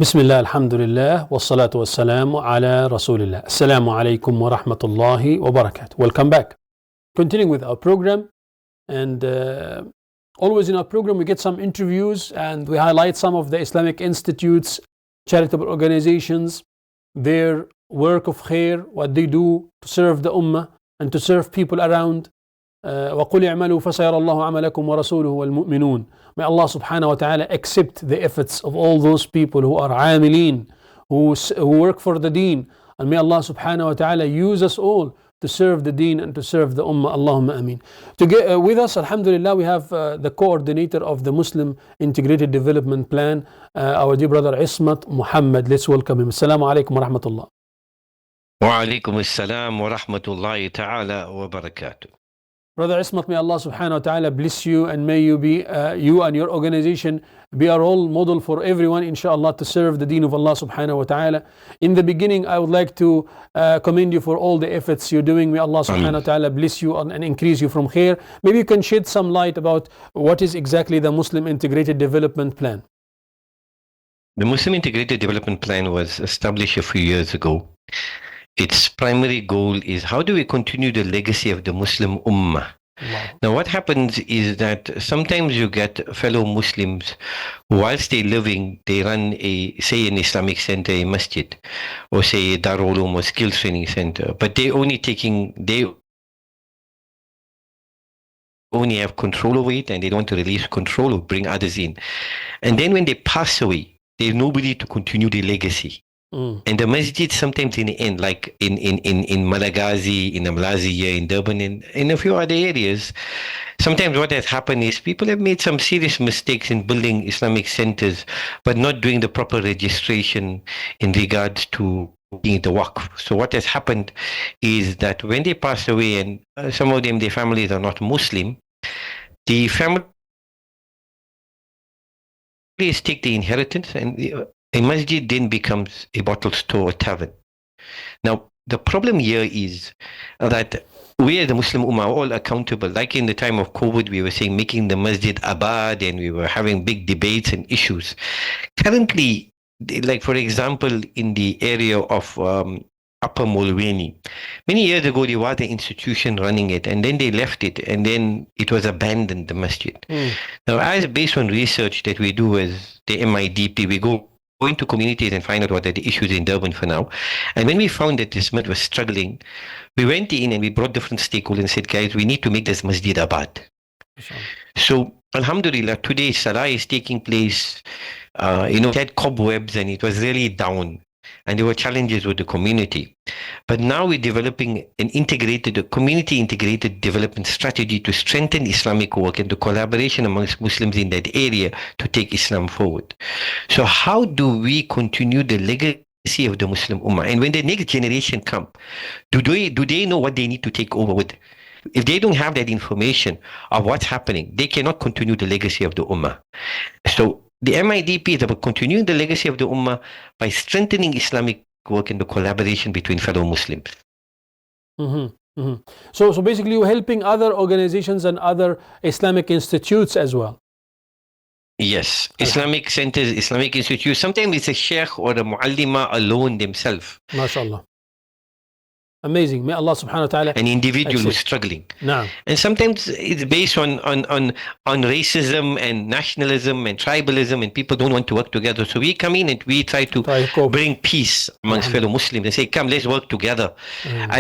Bismillah, alhamdulillah, wassalatu wassalamu ala rasulillah. Assalamu alaikum wa rahmatullahi wa barakatuh. Welcome back. Continuing with our program, and always in our program we get some interviews and we highlight some of the Islamic institutes, charitable organizations, their work of khair, what they do to serve the ummah and to serve people around. وَقُلْ اعْمَلُوا فَسَيَرَى اللَّهُ عَمَلَكُمْ وَرَسُولُهُ وَالْمُؤْمِنُونَ. May Allah subhanahu wa ta'ala accept the efforts of all those people who are amilin, who work for the deen, and may Allah subhanahu wa ta'ala use us all to serve the deen and to serve the ummah. Allahumma ameen. With us, alhamdulillah, we have the coordinator of the Muslim Integrated Development Plan, our dear brother Ismat, Mahomed. Let's welcome him. Assalamu alaikum wa rahmatullah. Wa alaikum assalam wa rahmatullahi ta'ala wa barakatuh. Brother Ismat, may Allah subhanahu wa ta'ala bless you, and may you be, you and your organization be a role model for everyone, inshallah, to serve the deen of Allah subhanahu wa ta'ala. In the beginning, I would like to commend you for all the efforts you're doing. May Allah subhanahu wa ta'ala bless you and increase you from khair. Maybe you can shed some light about what is exactly the Muslim Integrated Development Plan. The Muslim Integrated Development Plan was established a few years ago. Its primary goal is how do we continue the legacy of the Muslim Ummah? Wow. Now, what happens is that sometimes you get fellow Muslims, whilst they're living, they run say an Islamic center, a masjid, or say a Darul Uloom or skills training center, but they only have control over it, and they don't want to release control or bring others in. And then when they pass away, there's nobody to continue the legacy. And the masjid sometimes in the end, like in Malagasy, in Amlaziya, in Durban, in a few other areas, sometimes what has happened is people have made some serious mistakes in building Islamic centers, but not doing the proper registration in regards to the waqf. So what has happened is that when they pass away, and some of them, their families are not Muslim, the families take the inheritance, and a masjid then becomes a bottle store or tavern. Now, the problem here is that we as the Muslim Ummah are all accountable. Like in the time of COVID, we were saying making the masjid abad, and we were having big debates and issues. Currently, like for example, in the area of Upper Mulwani, many years ago, there was an institution running it, and then they left it, and then it was abandoned, the masjid. Now, as based on research that we do as the MIDP, we go into communities and find out what are the issues in Durban for now. And when we found that this masjid was struggling, we went in and we brought different stakeholders and said, guys, we need to make this masjid abad. So, alhamdulillah, today Salah is taking place. It had cobwebs and it was really down. And there were challenges with the community. But now we're developing a community integrated development strategy to strengthen Islamic work and the collaboration amongst Muslims in that area to take Islam forward. So how do we continue the legacy of the Muslim Ummah? And when the next generation come, do they know what they need to take over with? If they don't have that information of what's happening, they cannot continue the legacy of the Ummah. So the MIDP is about continuing the legacy of the Ummah by strengthening Islamic work and the collaboration between fellow Muslims. So basically you're helping other organizations and other Islamic institutes as well. Yes, Islamic centers, Islamic institutes. Sometimes it's a sheikh or a muallima alone themselves. MashaAllah. Amazing. May Allah subhanahu wa ta'ala. An individual who's struggling. No. And sometimes it's based on racism and nationalism and tribalism, and people don't want to work together. So we come in and we try to bring peace amongst fellow Muslims and say, come, let's work together.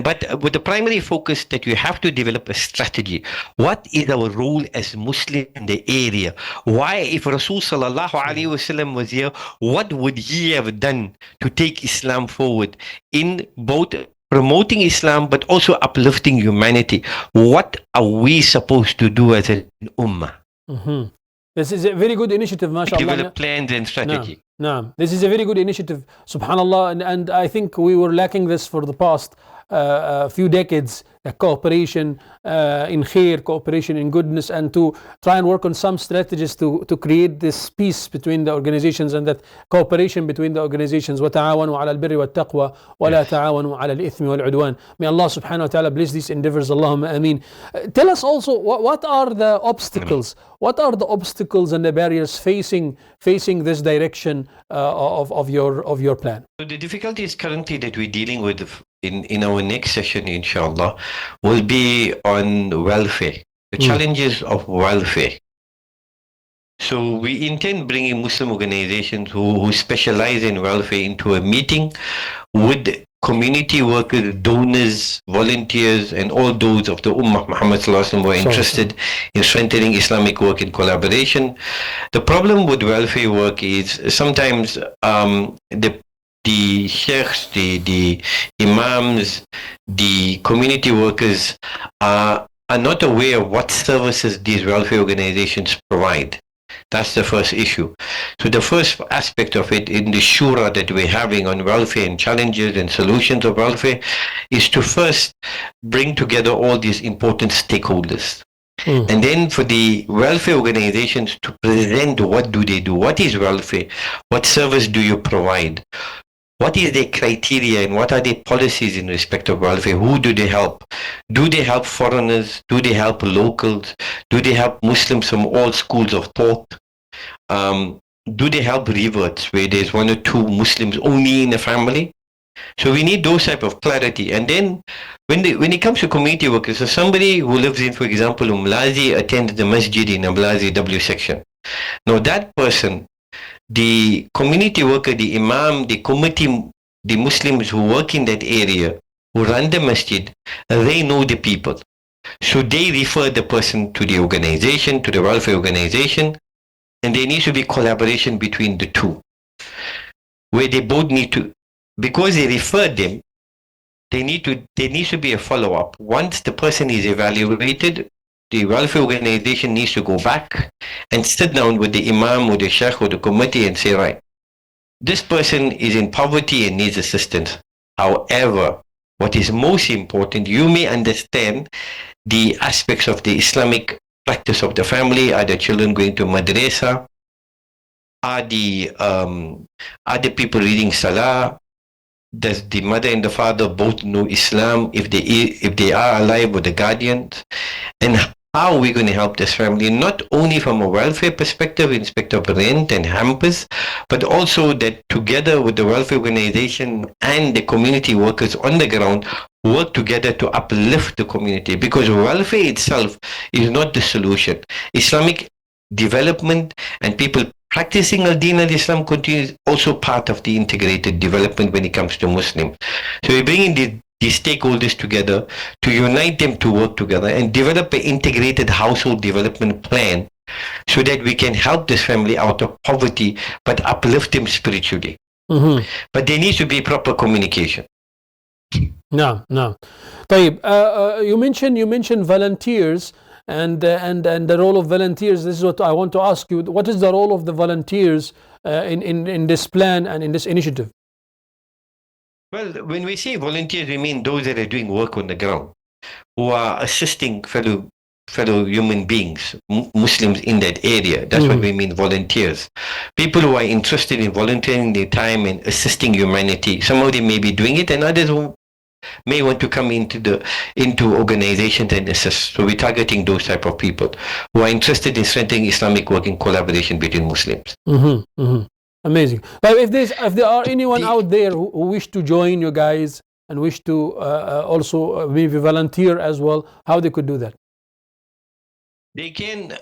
But with the primary focus that you have to develop a strategy. What is our role as Muslim in the area? Why, if Rasul sallallahu alaihi wasallam was here, what would he have done to take Islam forward in both promoting Islam, but also uplifting humanity? What are we supposed to do as an ummah? This is a very good initiative, mashallah. Develop plans and strategy. No. This is a very good initiative, subhanallah, and I think we were lacking this for the past. few decades, cooperation in khair, cooperation in goodness, and to try and work on some strategies to create this peace between the organizations and that cooperation between the organizations. وَتَعَاوَنُوا عَلَى الْبِرِّ وَالتَّقْوَى وَلَا تَعَاوَنُوا عَلَى الْإِثْمِ وَالْعُدْوَانِ. May Allah subhanahu wa ta'ala bless these endeavors. Allahumma ameen. Tell us also, what are the obstacles? What are the obstacles and the barriers facing this direction of your plan? So the difficulties currently that we're dealing with in our next session, inshallah, will be on welfare, the challenges of welfare. So we intend bringing Muslim organizations who specialize in welfare into a meeting with community workers, donors, volunteers, and all those of the Ummah Muhammad Sallallahu Alaihi Wasallam who are interested in strengthening Islamic work in collaboration. The problem with welfare work is sometimes the sheikhs, the imams, the community workers are not aware of what services these welfare organizations provide. That's the first issue. So the first aspect of it in the shura that we're having on welfare and challenges and solutions of welfare is to first bring together all these important stakeholders. And then for the welfare organizations to present what do they do, what is welfare, what service do you provide, what is their criteria and what are their policies in respect of welfare? Who do they help? Do they help foreigners? Do they help locals? Do they help Muslims from all schools of thought? Do they help reverts where there's one or two Muslims only in a family? So we need those type of clarity. And then when it comes to community workers, so somebody who lives in, for example, Umlazi attends the masjid in Umlazi W section. Now that person, the community worker, the imam, the committee, the Muslims who work in that area, who run the masjid, they know the people. So they refer the person to the organization, to the welfare organization, and there needs to be collaboration between the two, where they both need to, because they referred them, there needs to be a follow-up. Once the person is evaluated, the welfare organization needs to go back and sit down with the imam or the sheikh or the committee and say, right, this person is in poverty and needs assistance. However, what is most important, you may understand the aspects of the Islamic practice of the family. Are the children going to madrasa? Are the people reading salah? Does the mother and the father both know Islam, if they are alive, or the guardians? And how are we going to help this family, not only from a welfare perspective in respect of rent and hampers, but also that together with the welfare organization and the community workers on the ground work together to uplift the community, because welfare itself is not the solution. Islamic development and people practicing al-Din al-Islam continues also part of the integrated development when it comes to Muslims. So we're bringing these stakeholders together to unite them to work together and develop an integrated household development plan so that we can help this family out of poverty but uplift them spiritually. But there needs to be proper communication. No. طيب, you mentioned volunteers and the role of volunteers. This is what I want to ask you. What is the role of the volunteers in this plan and in this initiative? Well, when we say volunteers, we mean those that are doing work on the ground, who are assisting fellow human beings, Muslims in that area. That's what we mean, volunteers. People who are interested in volunteering their time and assisting humanity. Some of them may be doing it, and others who may want to come into organizations and assist. So we're targeting those type of people who are interested in strengthening Islamic work in collaboration between Muslims. Amazing. But if there are anyone out there who wish to join you guys and wish to also maybe volunteer as well, how they could do that? They can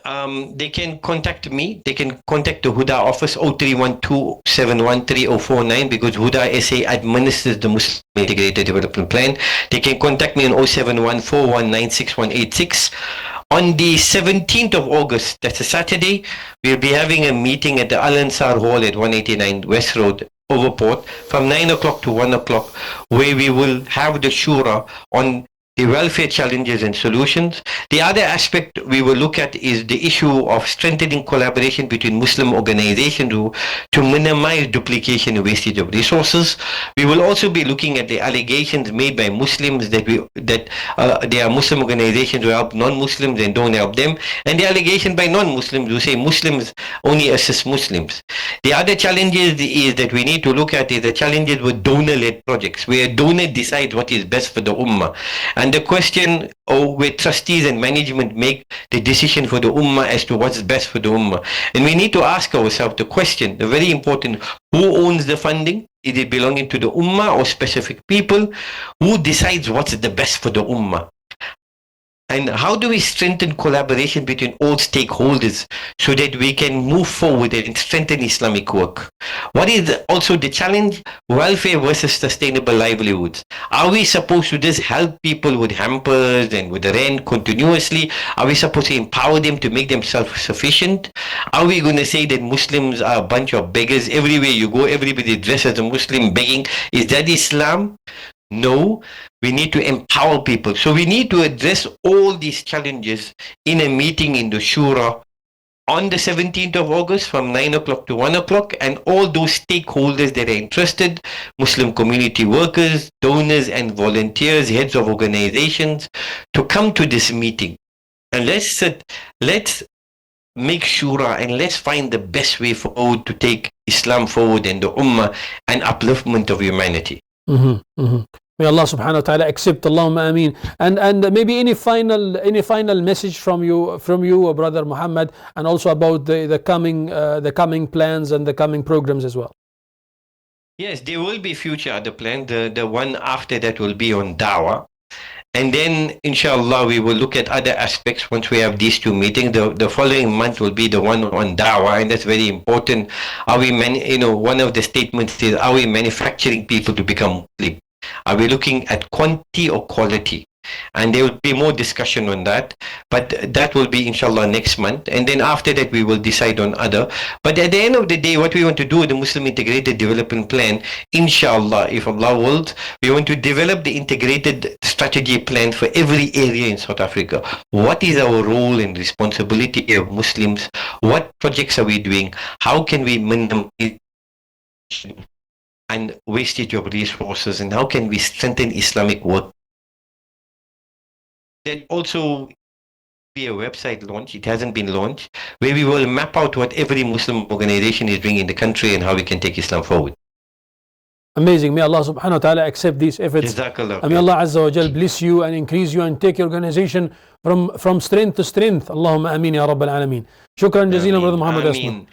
contact me. They can contact the Huda office 0312-713-049, because Huda SA administers the Muslim Integrated Development Plan. They can contact me on 071-419-6186. On the 17th of August, that's a Saturday, we'll be having a meeting at the Al Ansar Hall at 189 West Road, Overport, from 9 o'clock to 1 o'clock, where we will have the shura on the welfare challenges and solutions. The other aspect we will look at is the issue of strengthening collaboration between Muslim organizations to minimize duplication and wastage of resources. We will also be looking at the allegations made by Muslims that there are Muslim organizations who help non-Muslims and don't help them, and the allegation by non-Muslims who say Muslims only assist Muslims. The other challenges is that we need to look at is the challenges with donor-led projects, where donor decides what is best for the ummah. And the question where trustees and management make the decision for the ummah as to what's best for the ummah. And we need to ask ourselves the question, the very important, who owns the funding? Is it belonging to the ummah or specific people? Who decides what's the best for the ummah? And how do we strengthen collaboration between all stakeholders so that we can move forward and strengthen Islamic work? What is also the challenge? Welfare versus sustainable livelihoods. Are we supposed to just help people with hampers and with the rent continuously? Are we supposed to empower them to make them self-sufficient? Are we going to say that Muslims are a bunch of beggars? Everywhere you go, everybody dressed as a Muslim begging. Is that Islam? No, we need to empower people. So we need to address all these challenges in a meeting in the Shura on the 17th of August from 9 o'clock to 1 o'clock, and all those stakeholders that are interested, Muslim community workers, donors and volunteers, heads of organizations, to come to this meeting. And let's make Shura and let's find the best way forward to take Islam forward and the Ummah and upliftment of humanity. Mm-hmm, mm-hmm. May Allah subhanahu wa ta'ala accept. Allahumma ameen. And maybe any final message from you, Brother Muhammad, and also about the coming plans and the coming programs as well. Yes, there will be future other plans. The one after that will be on Dawah. And then, inshallah, we will look at other aspects once we have these two meetings. The following month will be the one on Dawah, and that's very important. One of the statements is, are we manufacturing people to become Muslim? Are we looking at quantity or quality? And there will be more discussion on that, but that will be inshallah next month. And then after that we will decide on other. But at the end of the day, what we want to do with the Muslim Integrated Development Plan, inshallah, if Allah wills, we want to develop the integrated strategy plan for every area in South Africa. What is our role and responsibility of Muslims? What projects are we doing? How can we minimize and wastage of resources, and how can we strengthen Islamic work? Then also be a website launch. It hasn't been launched, where we will map out what every Muslim organization is doing in the country and how we can take Islam forward. Amazing. May Allah subhanahu wa ta'ala accept these efforts. Jazakallah. And may Allah Azza wa Jal bless you and increase you and take your organization from strength to strength. Allahumma ameen ya Rabbil Alameen. Shukran jazeelan, Brother Muhammad Ismat.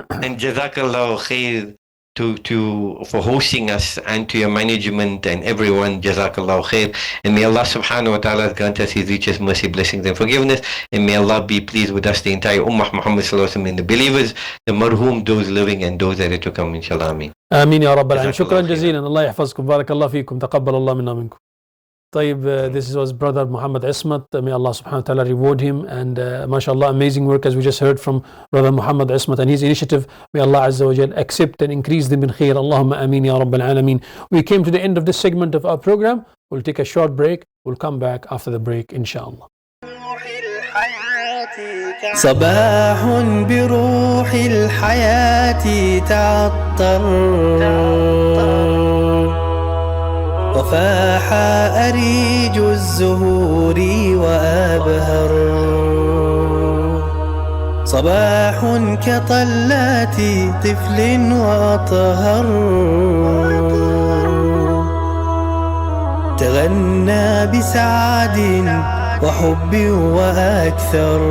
And Jazakallah khair for hosting us, and to your management and everyone. Jazakallah khair. And may Allah subhanahu wa ta'ala grant us His richest mercy, blessings and forgiveness. And may Allah be pleased with us, the entire Ummah Muhammad sallallahu alaihi wasallam, and the believers, the marhum, those living and those that are to come, inshallah. Ameen. Ameen ya Rabbil Alameen. Shukran jazeelan. Allah yahfazkum. Barakallah feekum. Taqabbal Allah minna minkum. This was Brother Muhammad Ismat. May Allah subhanahu wa ta'ala reward him, and mashallah, amazing work as we just heard from Brother Muhammad Ismat and his initiative. May Allah Azza wa Jal accept and increase them in khair. Allahumma ameen ya Rabbil Alameen. We came to the end of this segment of our program. We'll take a short break. We'll come back after the break, inshallah. صباح بروح الحياة تعطر وفاح أريج الزهور وأبهر صباح كطلات طفل وأطهر تغنى بسعد وحب وأكثر